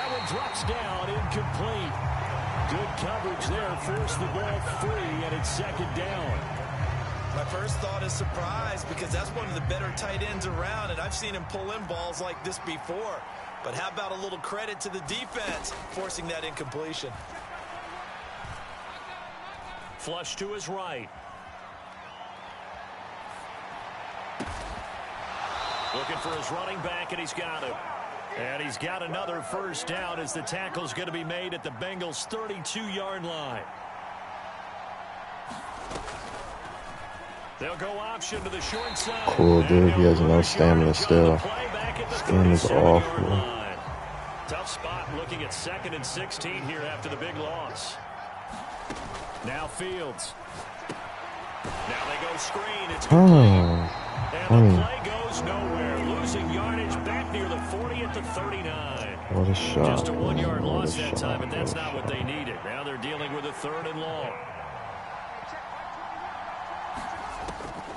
That one drops down, incomplete. Good coverage there, forced the ball free, and it's second down. My first thought is surprise because that's one of the better tight ends around, and I've seen him pull in balls like this before. But how about a little credit to the defense forcing that incompletion? Flush to his right. Looking for his running back, and he's got it. And he's got another first down as the tackle's going to be made at the Bengals' 32-yard line. They'll go option to the short side. Cool, dude. He has no stamina still. This game is awful. Tough spot looking at 2nd and 16 here after the big loss. Now Fields. Now they go screen. It's complete. And the play goes nowhere. Losing yardage back near the 40 at the 39. What a shot. Just a 1-yard loss that time, but that's not what they needed. Now they're dealing with a 3rd and long.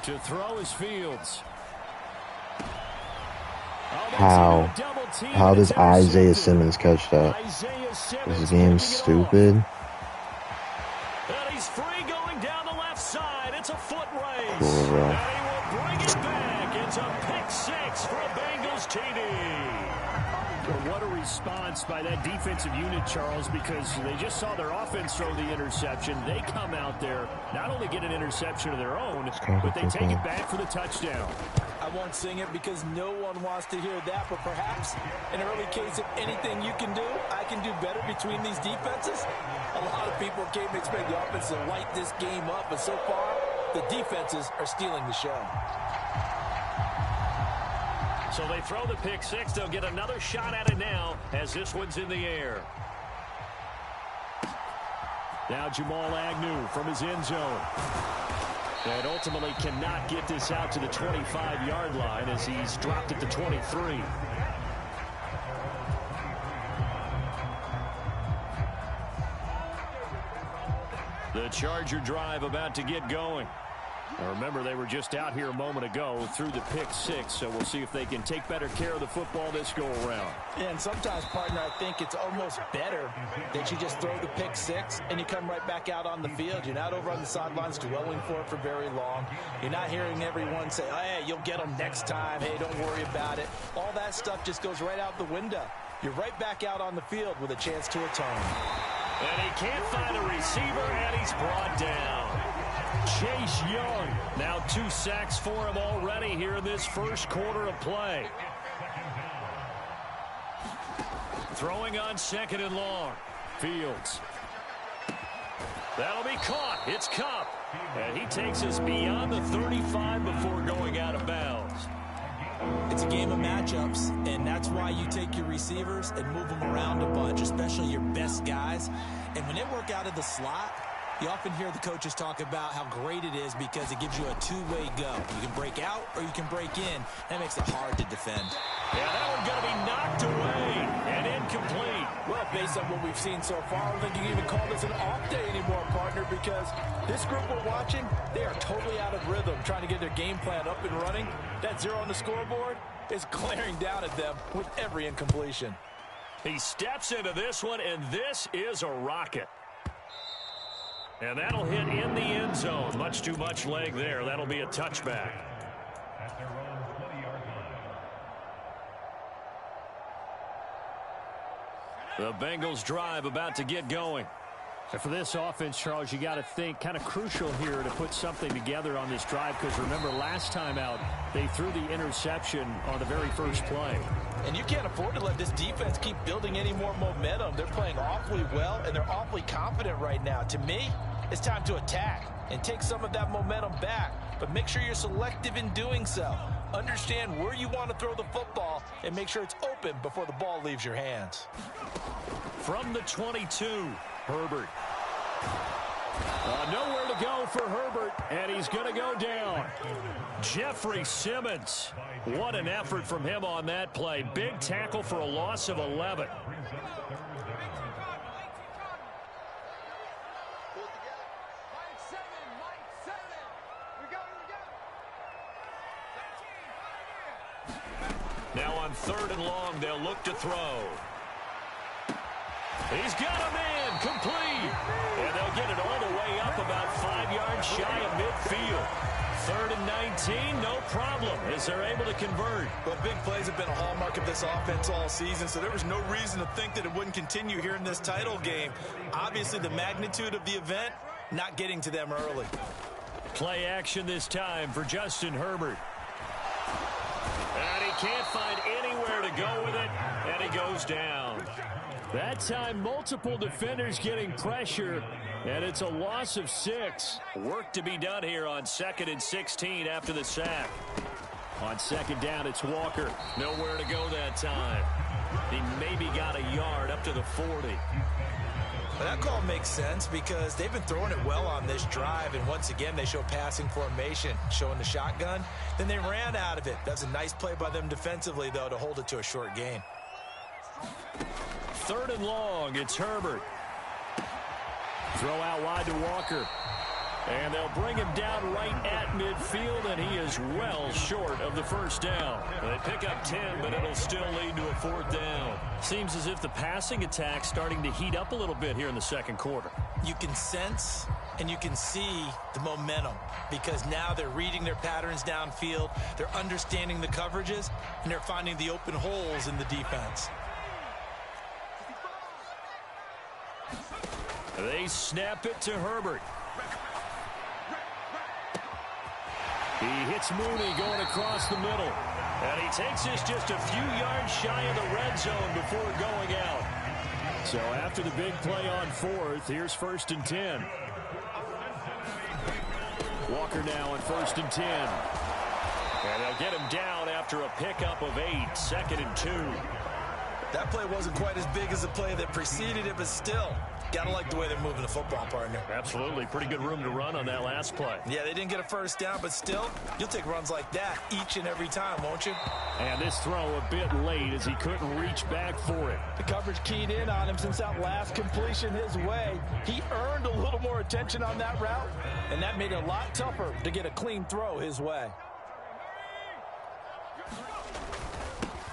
To throw is Fields. How does Isaiah Simmons catch that? This game's stupid. And he's free going down the left side. It's a foot race. Cool, bro. And he will bring it back. It's a pick 6 for a Bengals TD. What a response by that defensive unit, Charles, because they just saw their offense throw the interception. They come out there, not only get an interception of their own, but they take it back for the touchdown. I won't sing it because no one wants to hear that, but perhaps an early case of anything you can do, I can do better between these defenses. A lot of people came to expect the offense to light this game up, but so far, the defenses are stealing the show. So they throw the pick 6. They'll get another shot at it now as this one's in the air. Now Jamal Agnew from his end zone. And ultimately cannot get this out to the 25-yard line as he's dropped at the 23. The Charger drive about to get going. Now remember, they were just out here a moment ago through the pick 6, so we'll see if they can take better care of the football this go-around. Yeah, and sometimes, partner, I think it's almost better that you just throw the pick 6 and you come right back out on the field. You're not over on the sidelines dwelling for it for very long. You're not hearing everyone say, oh, hey, you'll get them next time. Hey, don't worry about it. All that stuff just goes right out the window. You're right back out on the field with a chance to atone. And he can't find a receiver, and he's brought down. Chase Young, now 2 sacks for him already here in this first quarter of play. Throwing on 2nd and long. Fields. That'll be caught. It's Kupp. And he takes us beyond the 35 before going out of bounds. It's a game of matchups, and that's why you take your receivers and move them around a bunch, especially your best guys. And when they work out of the slot, you often hear the coaches talk about how great it is because it gives you a two-way go. You can break out or you can break in. That makes it hard to defend. Yeah, that one's going to be knocked away and incomplete. Well, based on what we've seen so far, I don't think you can even call this an off day anymore, partner, because this group we're watching, they are totally out of rhythm, trying to get their game plan up and running. That 0 on the scoreboard is glaring down at them with every incompletion. He steps into this one, and this is a rocket. And that'll hit in the end zone. Much too much leg there. That'll be a touchback. The Bengals drive about to get going. And for this offense, Charles, you got to think kind of crucial here to put something together on this drive because remember last time out they threw the interception on the very first play. And you can't afford to let this defense keep building any more momentum. They're playing awfully well and they're awfully confident right now. To me, it's time to attack and take some of that momentum back, but make sure you're selective in doing so. Understand where you want to throw the football and make sure it's open before the ball leaves your hands. From the 22, Herbert. Nowhere to go for Herbert, and he's going to go down. Jeffrey Simmons. What an effort from him on that play. Big tackle for a loss of 11. Now on 3rd and long, they'll look to throw. He's got him in, complete. And they'll get it all the way up about 5 yards shy of midfield. 3rd and 19, no problem, as they're able to convert. Well, big plays have been a hallmark of this offense all season, so there was no reason to think that it wouldn't continue here in this title game. Obviously, the magnitude of the event, not getting to them early. Play action this time for Justin Herbert. And he can't find anywhere to go with it, and he goes down. That time, multiple defenders getting pressure, and it's a loss of 6. Work to be done here on 2nd and 16 after the sack. On 2nd down, it's Walker. Nowhere to go that time. He maybe got a yard up to the 40. Well, that call makes sense because they've been throwing it well on this drive, and once again, they show passing formation, showing the shotgun. Then they ran out of it. That's a nice play by them defensively, though, to hold it to a short gain. 3rd and long, it's Herbert. Throw out wide to Walker. And they'll bring him down right at midfield, and he is well short of the first down. They pick up 10, but it'll still lead to a 4th down. Seems as if the passing attack's starting to heat up a little bit here in the 2nd quarter. You can sense and you can see the momentum because now they're reading their patterns downfield, they're understanding the coverages, and they're finding the open holes in the defense. They snap it to Herbert. He hits Mooney going across the middle. And he takes this just a few yards shy of the red zone before going out. So after the big play on 4th, here's 1st and 10. Walker now on 1st and 10. And they'll get him down after a pickup of 8, 2nd and 2. That play wasn't quite as big as the play that preceded it, but still, gotta like the way they're moving the football, partner. Absolutely. Pretty good room to run on that last play. Yeah, they didn't get a first down, but still, you'll take runs like that each and every time, won't you? And this throw a bit late as he couldn't reach back for it. The coverage keyed in on him since that last completion his way. He earned a little more attention on that route, and that made it a lot tougher to get a clean throw his way.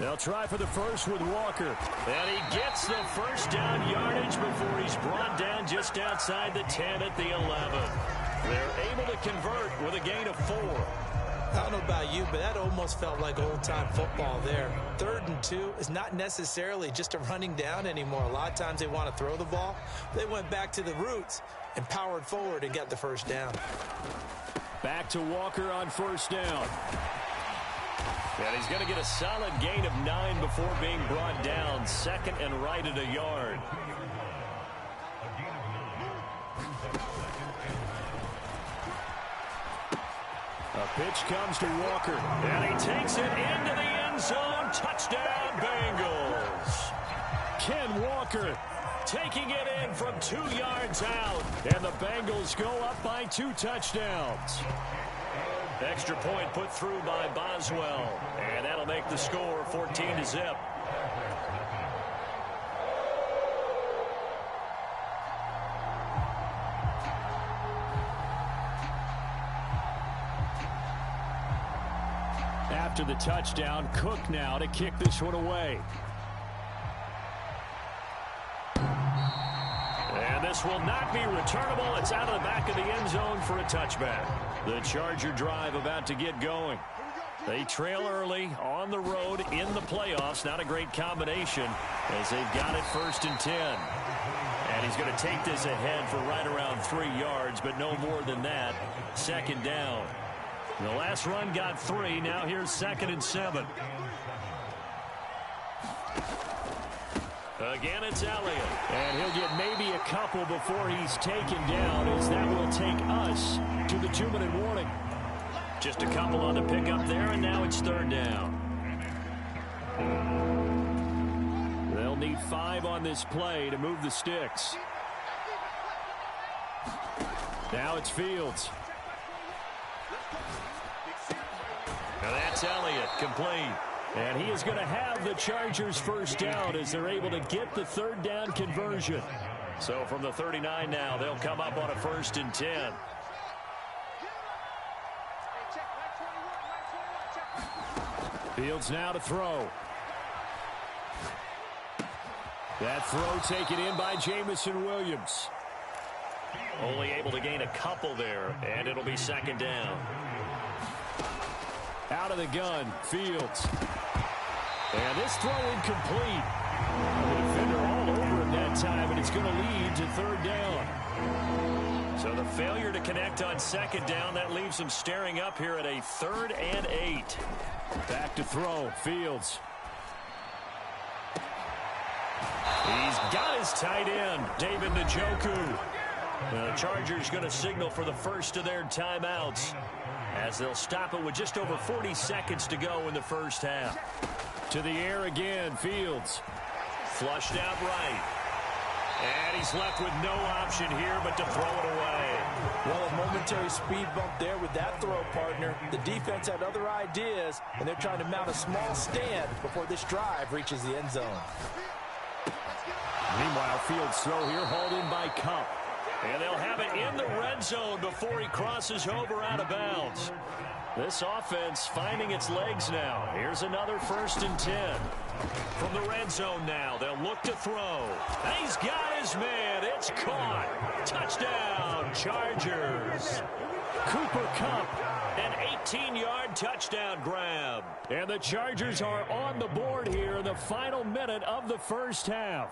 They'll try for the first with Walker. And he gets the first down yardage before he's brought down just outside the 10 at the 11. They're able to convert with a gain of 4. I don't know about you, but that almost felt like old-time football there. 3rd and 2 is not necessarily just a running down anymore. A lot of times they want to throw the ball. They went back to the roots and powered forward and got the first down. Back to Walker on 1st down. And he's going to get a solid gain of 9 before being brought down. 2nd and right at a yard. A pitch comes to Walker. And he takes it into the end zone. Touchdown, Bengals. Ken Walker taking it in from 2 yards out. And the Bengals go up by 2 touchdowns. Extra point put through by Boswell. And that'll make the score 14-0. After the touchdown, Cook now to kick this one away. And this will not be returnable. It's out of the back of the end zone for a touchback. The Charger drive about to get going. They trail early on the road in the playoffs. Not a great combination as they've got it 1st and 10. And he's going to take this ahead for right around 3 yards, but no more than that. 2nd down. The last run got 3. Now here's 2nd and 7. Again, it's Elliott. And he'll get maybe a couple before he's taken down, as that will take us to the 2-minute warning. Just a couple on the pickup there, and now it's 3rd down. They'll need 5 on this play to move the sticks. Now it's Fields. Now that's Elliott, complete. And he is going to have the Chargers first down as they're able to get the 3rd down conversion. So from the 39 now, they'll come up on a 1st and 10. Fields now to throw. That throw taken in by Jamison Williams. Only able to gain a couple there, and it'll be second down. Out of the gun, Fields. And this throw incomplete. The defender all over him that time, and it's going to lead to third down. So the failure to connect on second down, that leaves them staring up here at a 3rd and 8. Back to throw, Fields. He's got his tight end, David Njoku. The Chargers going to signal for the first of their timeouts as they'll stop it with just over 40 seconds to go in the first half. To the air again, Fields. Flushed out right. And he's left with no option here but to throw it away. Well, a momentary speed bump there with that throw, partner. The defense had other ideas, and they're trying to mount a small stand before this drive reaches the end zone. Meanwhile, Fields' throw here hauled in by Kupp. And they'll have it in the red zone before he crosses over out of bounds. This offense finding its legs now. Here's another 1st and 10. From the red zone now, they'll look to throw. And he's got his man. It's caught. Touchdown, Chargers. Cooper Kupp. An 18-yard touchdown grab. And the Chargers are on the board here in the final minute of the first half.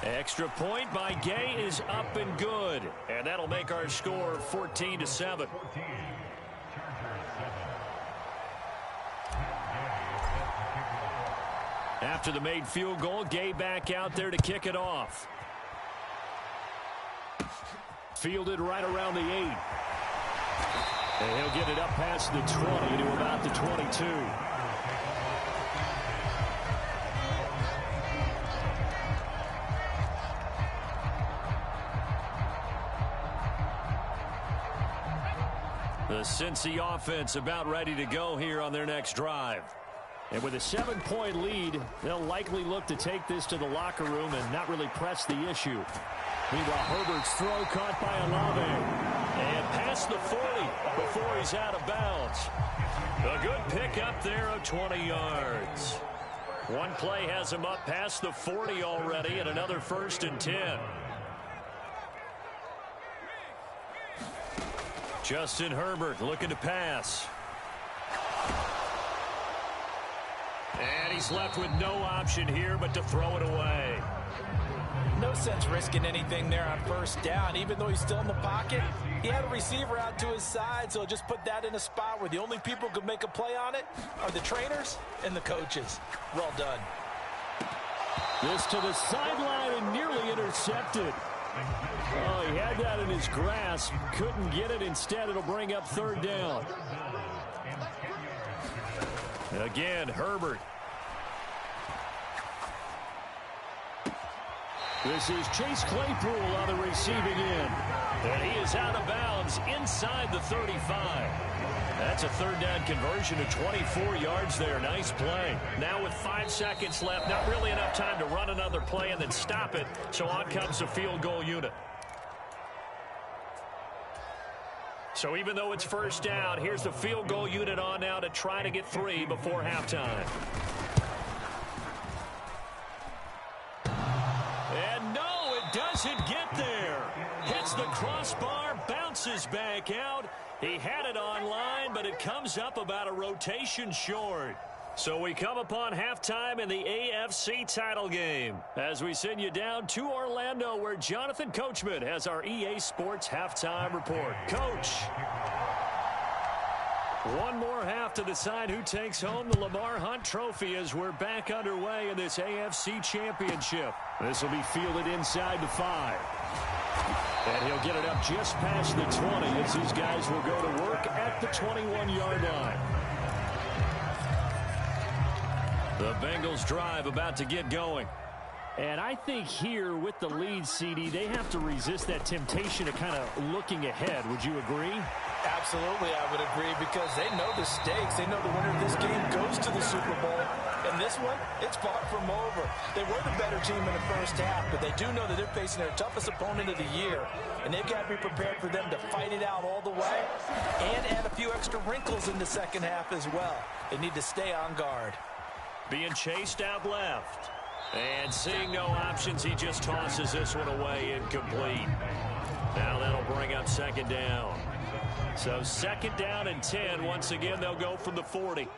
Extra point by Gay is up and good. And that'll make our score 14-7. After the made field goal, Gay back out there to kick it off. Fielded right around the 8. And he'll get it up past the 20 to about the 22. The Cincy offense about ready to go here on their next drive. And with a 7-point lead, they'll likely look to take this to the locker room and not really press the issue. Meanwhile, Herbert's throw caught by Olave. And past the 40 before he's out of bounds. A good pick up there of 20 yards. One play has him up past the 40 already, and another 1st and 10. Justin Herbert looking to pass. And he's left with no option here but to throw it away. No sense risking anything there on 1st down. Even though he's still in the pocket, he had a receiver out to his side, so just put that in a spot where the only people who could make a play on it are the trainers and the coaches. Well done. This to the sideline and nearly intercepted. Oh, he had that in his grasp. Couldn't get it. Instead, it'll bring up 3rd down. Again, Herbert. This is Chase Claypool on the receiving end. And he is out of bounds inside the 35. That's a 3rd down conversion of 24 yards there. Nice play. Now with 5 seconds left, not really enough time to run another play and then stop it. So on comes the field goal unit. So even though it's 1st down, here's the field goal unit on now to try to get 3 before halftime. And no, it doesn't get there. Hits the crossbar, bounces back out. He had it online, but it comes up about a rotation short. So we come upon halftime in the AFC title game as we send you down to Orlando, where Jonathan Coachman has our EA Sports halftime report. Coach. One more half to decide who takes home the Lamar Hunt Trophy as we're back underway in this AFC Championship. This will be fielded inside the 5. And he'll get it up just past the 20 as these guys will go to work at the 21-yard line. The Bengals drive about to get going. And I think here with the lead, CD, they have to resist that temptation of kind of looking ahead. Would you agree? Absolutely, I would agree, because they know the stakes. They know the winner of this game goes to the Super Bowl. And this one, it's far from over. They were the better team in the 1st half, but they do know that they're facing their toughest opponent of the year. And they've got to be prepared for them to fight it out all the way and add a few extra wrinkles in the 2nd half as well. They need to stay on guard. being chased out left. And seeing no options, he just tosses this one away, incomplete. Now that'll bring up second down. So second down and 10. Once again, they'll go from the 40.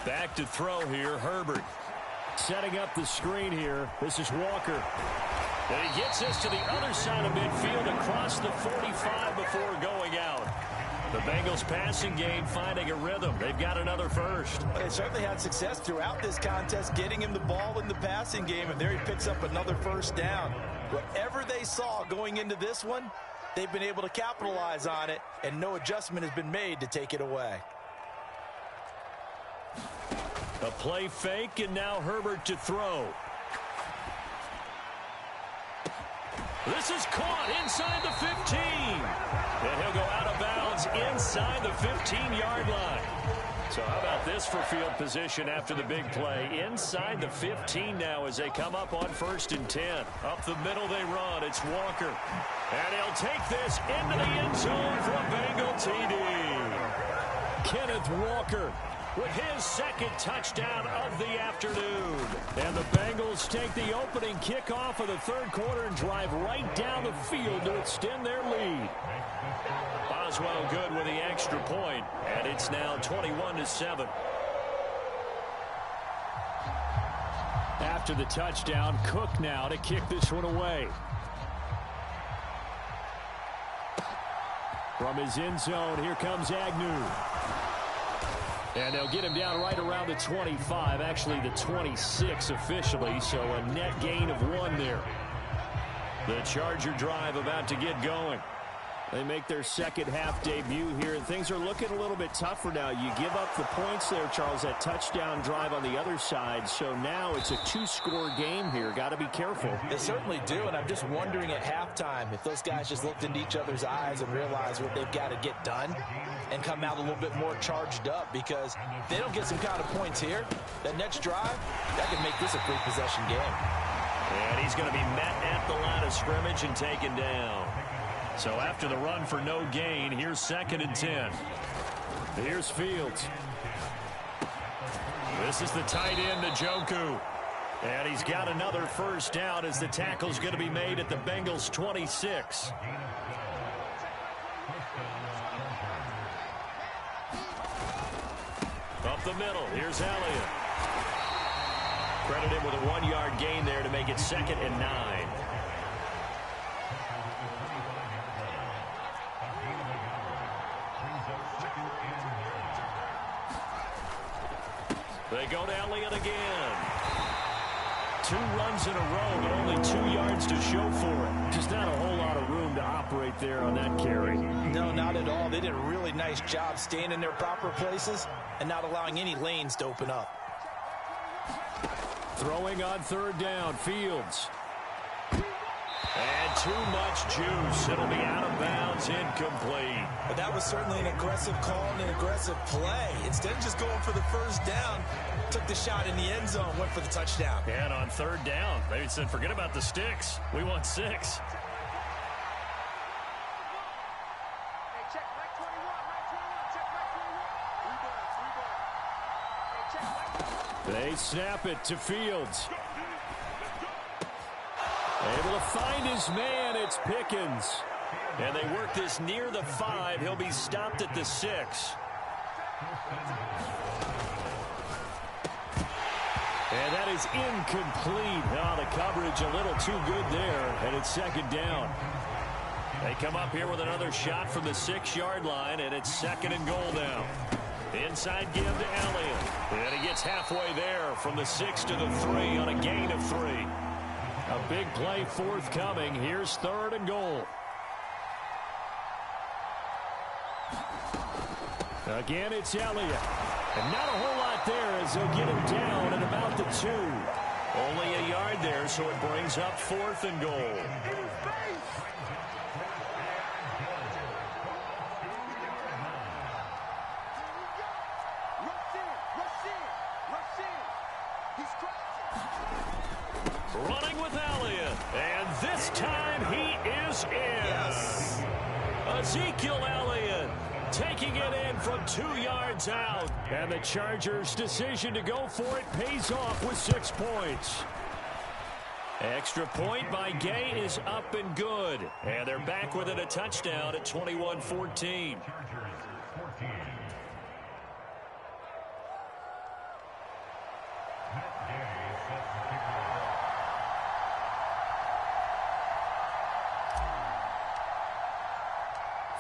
Back to throw here, Herbert. Setting up the screen here. This is Walker. And he gets this to the other side of midfield across the 45 before going out. The Bengals passing game finding a rhythm. They've got another first. They certainly had success throughout this contest getting him the ball in the passing game, and there he picks up another first down. Whatever they saw going into this one, they've been able to capitalize on it, and no adjustment has been made to take it away. A play fake, and now Herbert to throw. This is caught inside the 15. And he'll go out of bounds inside the 15-yard line. So how about this for field position after the big play? Inside the 15 now as they come up on 1st and 10. Up the middle they run. It's Walker. And he'll take this into the end zone for a Bengal TD. Kenneth Walker with his second touchdown of the afternoon. And the Bengals take the opening kickoff of the third quarter and drive right down the field to extend their lead. Boswell good with the extra point, and it's now 21-7. After the touchdown, Cook now to kick this one away. From his end zone, here comes Agnew. And they'll get him down right around the 25, actually the 26 officially, so a net gain of 1 there. The Charger drive about to get going. They make their second half debut here, and things are looking a little bit tougher now. You give up the points there, Charles, that touchdown drive on the other side. So now it's a 2-score game here. Got to be careful. They certainly do, and I'm just wondering at halftime if those guys just looked into each other's eyes and realized what they've got to get done and come out a little bit more charged up, because if they don't get some kind of points here, that next drive, that could make this a free possession game. And he's going to be met at the line of scrimmage and taken down. So after the run for no gain, here's 2nd and 10. Here's Fields. This is the tight end, Njoku. And he's got another first down as the tackle's going to be made at the Bengals' 26. Up the middle, here's Elliott. Credit him with a 1-yard gain there to make it 2nd and 9. They go to Elliott again. 2 runs in a row, but only 2 yards to show for it. Just not a whole lot of room to operate there on that carry. No, not at all. They did a really nice job staying in their proper places and not allowing any lanes to open up. Throwing on 3rd down, Fields. And too much juice. It'll be out of bounds, incomplete. But that was certainly an aggressive call and an aggressive play. Instead of just going for the first down, took the shot in the end zone, went for the touchdown. And on 3rd down, they said, forget about the sticks. We want 6. They snap it to Fields. Able to find his man. It's Pickens. And they work this near the 5. He'll be stopped at the 6. And that is incomplete. Oh, the coverage a little too good there. And it's 2nd down. They come up here with another shot from the 6-yard line, and it's 2nd and goal now. Inside give to Elliott. And he gets halfway there from the 6 to the 3 on a gain of 3. A big play forthcoming. Here's 3rd and goal. Again, it's Elliott. And not a whole lot there as they'll get him down at about the 2. Only a yard there, so it brings up 4th and goal. Running with Elliott. And this time he is goes in. Yes. Ezekiel Elliott taking it in from 2 yards out. And the Chargers' decision to go for it pays off with 6 points. Extra point by Gay is up and good. And they're back within a touchdown at 21-14.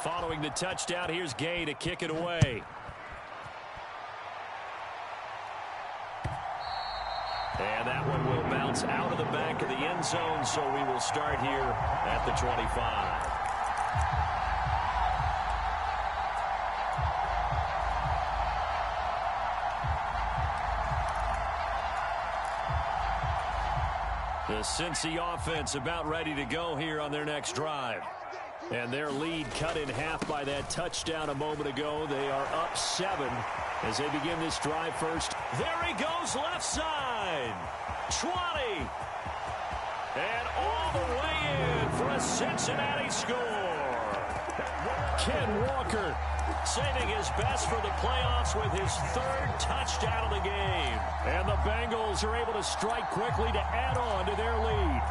Following the touchdown, here's Gay to kick it away. And that one will bounce out of the back of the end zone, so we will start here at the 25. The Cincy offense about ready to go here on their next drive. And their lead cut in half by that touchdown a moment ago. They are up 7 as they begin this drive first. There he goes, left side. 20. And all the way in for a Cincinnati score. Ken Walker saving his best for the playoffs with his 3rd touchdown of the game. And the Bengals are able to strike quickly to add on to their lead.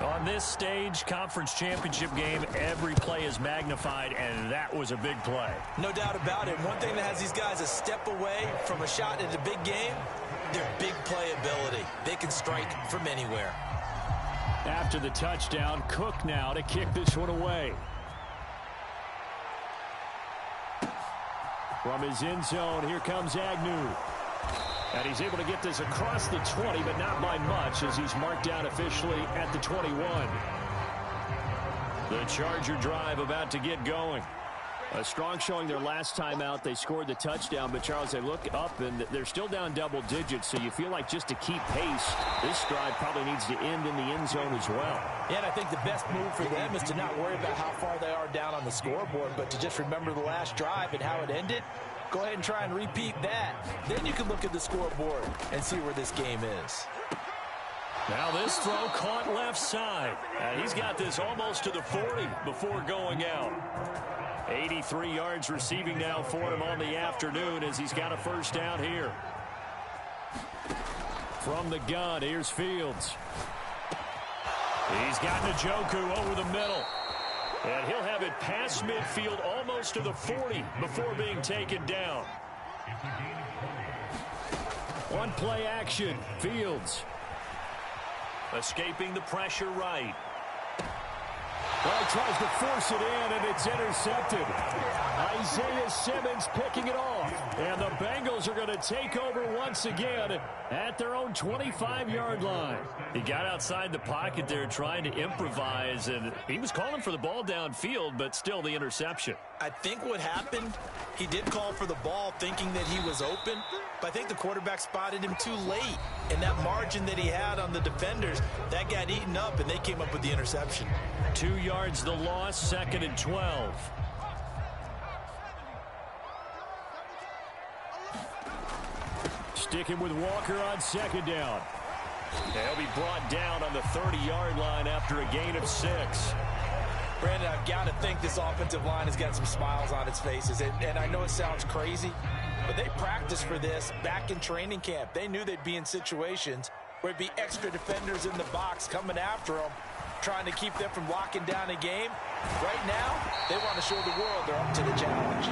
On this stage, conference championship game, every play is magnified, and that was a big play. No doubt about it. One thing that has these guys a step away from a shot at a big game, their big play ability. They can strike from anywhere. After the touchdown, Cook now to kick this one away. From his end zone, here comes Agnew. And he's able to get this across the 20, but not by much as he's marked down officially at the 21. The Charger drive about to get going. A strong showing their last time out. They scored the touchdown, but Charles, they look up and they're still down double digits, so you feel like just to keep pace, this drive probably needs to end in the end zone as well. Yeah, and I think the best move for them is to not worry about how far they are down on the scoreboard, but to just remember the last drive and how it ended. Go ahead and try and repeat that. Then you can look at the scoreboard and see where this game is. Now this throw caught left side. And he's got this almost to the 40 before going out. 83 yards receiving now for him on the afternoon as he's got a first down here. From the gun, here's Fields. He's got Njoku over the middle. And he'll have it past midfield almost to the 40 before being taken down. On play action, Fields. Escaping the pressure right. Well, he tries to force it in, and it's intercepted. Isaiah Simmons picking it off. And the Bengals are going to take over once again at their own 25-yard line. He got outside the pocket there trying to improvise, and he was calling for the ball downfield, but still the interception. I think what happened, he did call for the ball thinking that he was open, but I think the quarterback spotted him too late. And that margin that he had on the defenders, that got eaten up, and they came up with the interception. 2 yards the loss, 2nd and 12. Sticking with Walker on 2nd down. He'll be brought down on the 30-yard line after a gain of 6. Brandon, I've got to think this offensive line has got some smiles on its faces. And I know it sounds crazy, but they practiced for this back in training camp. They knew they'd be in situations where it'd be extra defenders in the box coming after them, trying to keep them from locking down a game. Right now, they want to show the world they're up to the challenge.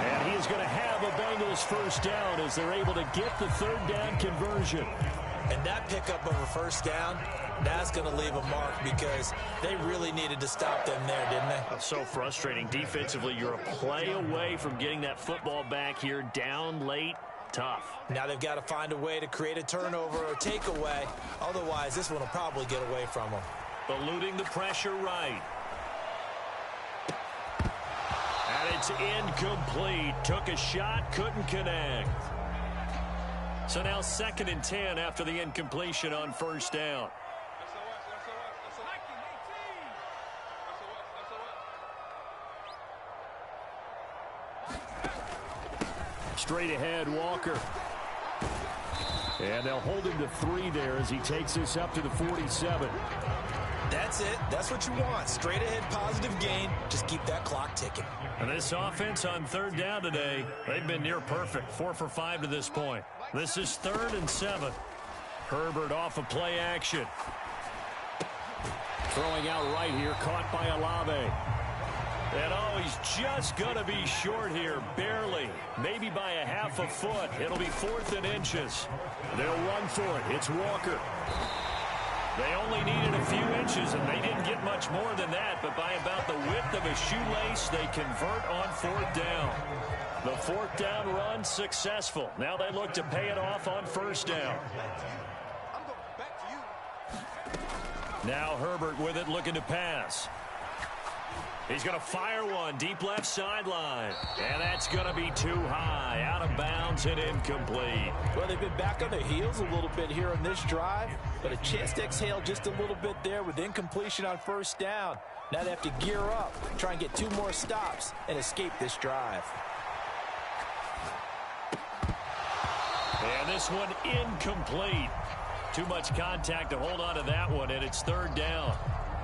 And he is going to have a Bengals first down as they're able to get the 3rd down conversion. And that pickup of a first down, that's going to leave a mark because they really needed to stop them there, didn't they? That's so frustrating. Defensively, you're a play away from getting that football back here down late. Tough. Now they've got to find a way to create a turnover or takeaway. Otherwise, this one will probably get away from them. Eluding the pressure right. And it's incomplete. Took a shot, couldn't connect. So now 2nd and 10 after the incompletion on first down. Straight ahead, Walker. And they'll hold him to 3 there as he takes this up to the 47. That's it. That's what you want. Straight ahead positive gain. Just keep that clock ticking. And this offense on third down today, they've been near perfect. 4 for 5 to this point. This is 3rd and 7. Herbert off of play action. Throwing out right here, caught by Olave. And he's just going to be short here, barely. Maybe by a half a foot. It'll be 4th and inches. They'll run for it. It's Walker. They only needed a few inches, and they didn't get much more than that. But by about the width of a shoelace, they convert on 4th down. The 4th down run successful. Now they look to pay it off on 1st down. Now Herbert with it, looking to pass. He's going to fire one deep left sideline. And that's going to be too high. Out of bounds and incomplete. Well, they've been back on their heels a little bit here on this drive. But a chance to exhale just a little bit there with incompletion on 1st down. Now they have to gear up, try and get 2 more stops, and escape this drive. And this one incomplete. Too much contact to hold on to that one, and it's 3rd down.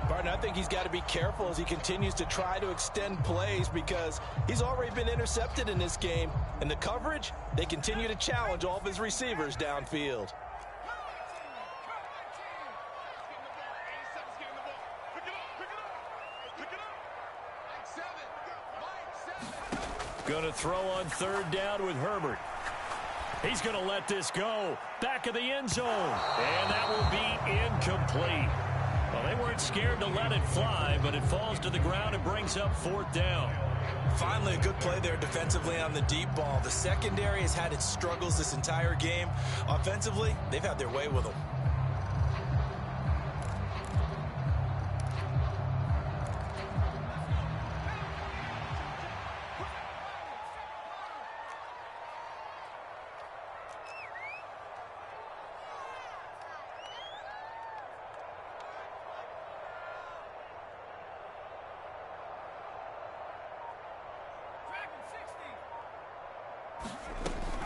Barton, I think he's got to be careful as he continues to try to extend plays because he's already been intercepted in this game. And the coverage, they continue to challenge all of his receivers downfield. Going to throw on 3rd down with Herbert. He's going to let this go. Back of the end zone. And that will be incomplete. Well, they weren't scared to let it fly, but it falls to the ground and brings up 4th down. Finally, a good play there defensively on the deep ball. The secondary has had its struggles this entire game. Offensively, they've had their way with them.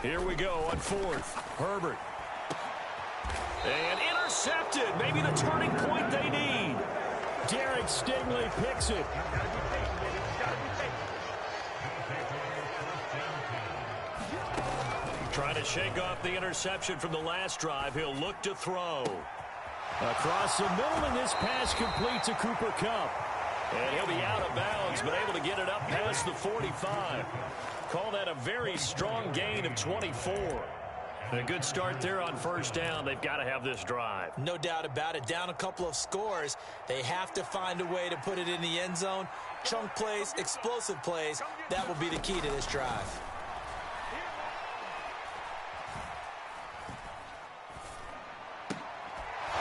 Here we go on 4th. Herbert. And intercepted. Maybe the turning point they need. Derek Stingley picks it. Trying to shake off the interception from the last drive. He'll look to throw. Across the middle, and this pass complete to Cooper Kupp. And he'll be out of bounds, but able to get it up past the 45. Call that a very strong gain of 24. A good start there on 1st down. They've got to have this drive. No doubt about it. Down a couple of scores. They have to find a way to put it in the end zone. Chunk plays, explosive plays. That will be the key to this drive.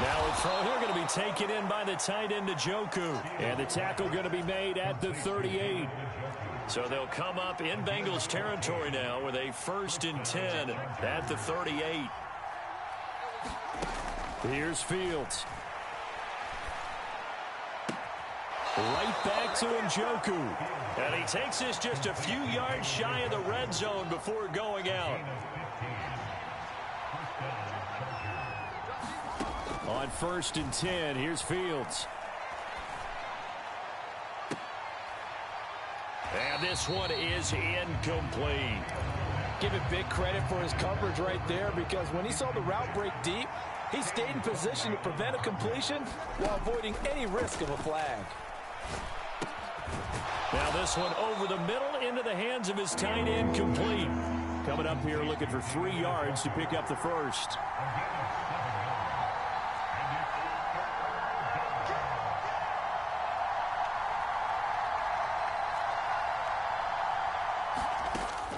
Now a throw here going to be taken in by the tight end Njoku. And the tackle going to be made at the 38. So they'll come up in Bengals territory now with a 1st and 10 at the 38. Here's Fields. Right back to Njoku. And he takes this just a few yards shy of the red zone before going out. On 1st and 10, here's Fields. And this one is incomplete. Give it big credit for his coverage right there because when he saw the route break deep, he stayed in position to prevent a completion while avoiding any risk of a flag. Now this one over the middle into the hands of his tight end, complete. Coming up here looking for 3 yards to pick up the 1st.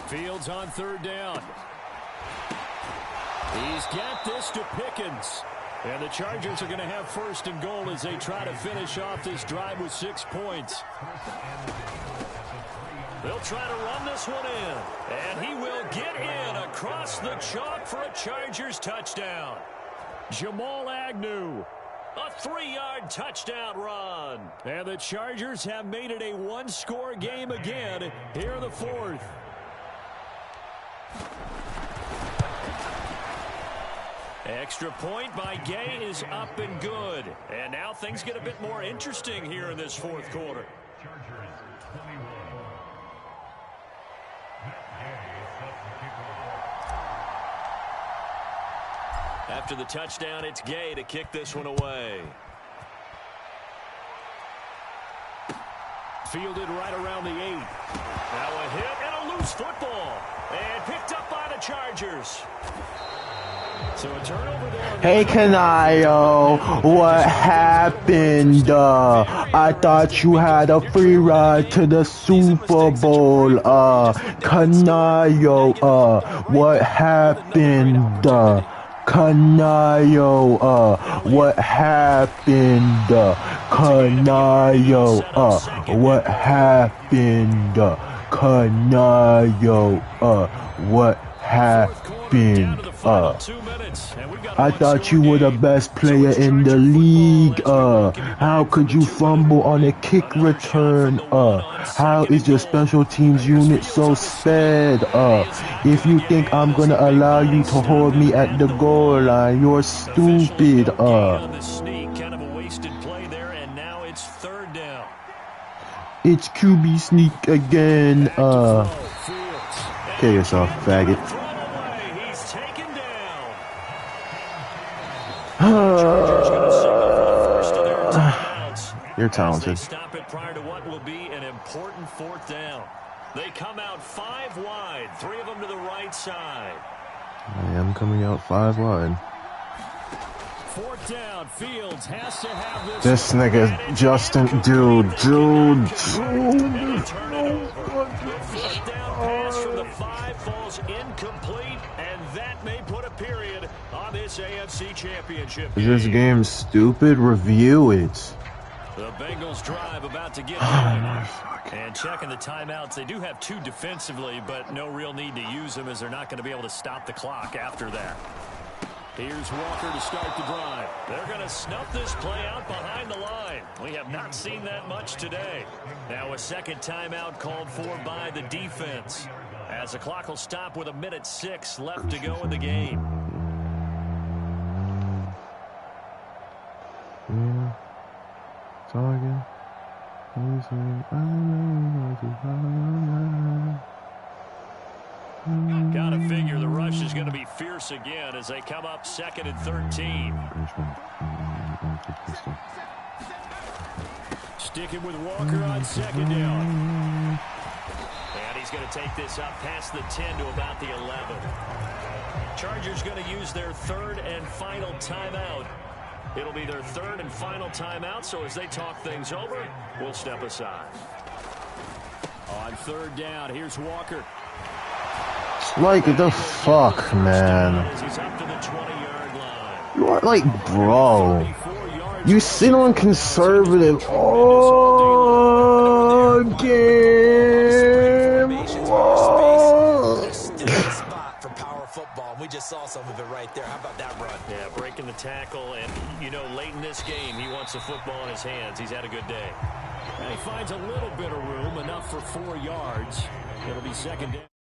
Fields on 3rd down. He's got this to Pickens. And the Chargers are going to have 1st and goal as they try to finish off this drive with 6 points. They'll try to run this one in. And he will get in across the chalk for a Chargers touchdown. Jamal Agnew. A 3-yard touchdown run. And the Chargers have made it a 1-score game again here in the 4th. Extra point by Gay is up and good. And now things get a bit more interesting here in this fourth quarter. After the touchdown, it's Gay to kick this one away. Fielded right around the 8. Now a hit and a loose football. And picked up by the Chargers. So a turnover there. Hey, Canayo, what happened? I thought you had a free ride to the Super Bowl. Canayo, what happened? Canayo, what happened? Canayo, what happened? Canayo, what happened? I thought you were the best player in the league. How could you fumble on a kick return? How is your special teams unit so sped? If you think I'm gonna allow you to hold me at the goal line, you're stupid. It's QB sneak again. Kill yourself, faggot. You're talented. Stop it prior to what will be an important fourth down. They come out 5 wide, 3 of them to the right side. I am coming out 5 wide. Fourth down, Fields has to have this nigga, Justin, dude. Fourth down pass from the 5 falls incomplete, and that may put a period on this AFC Championship. Is this game stupid? Review it. The Bengals drive about to get going. And checking the timeouts, they do have 2 defensively, but no real need to use them as they're not going to be able to stop the clock after that. Here's Walker to start the drive. They're going to snuff this play out behind the line. We have not seen that much today. Now a second timeout called for by the defense, as the clock will stop with 1:06 left to go in the game. Target. Gotta figure the rush is going to be fierce again as they come up 2nd and 13. Sticking with Walker on 2nd down. And he's going to take this up past the 10 to about the 11. Chargers going to use their 3rd and final timeout. It'll be their 3rd and final timeout, so as they talk things over, we'll step aside. On 3rd down, here's Walker. Like the fuck, man. He's up to the 20-yard line. You are like, bro. You sit on conservative all game. For power football. We just saw some of it right there. How about that run? Yeah, breaking the tackle, and you know, late in this game, he wants the football in his hands. He's had a good day. And he finds a little bit of room, enough for 4 yards. It'll be 2nd down.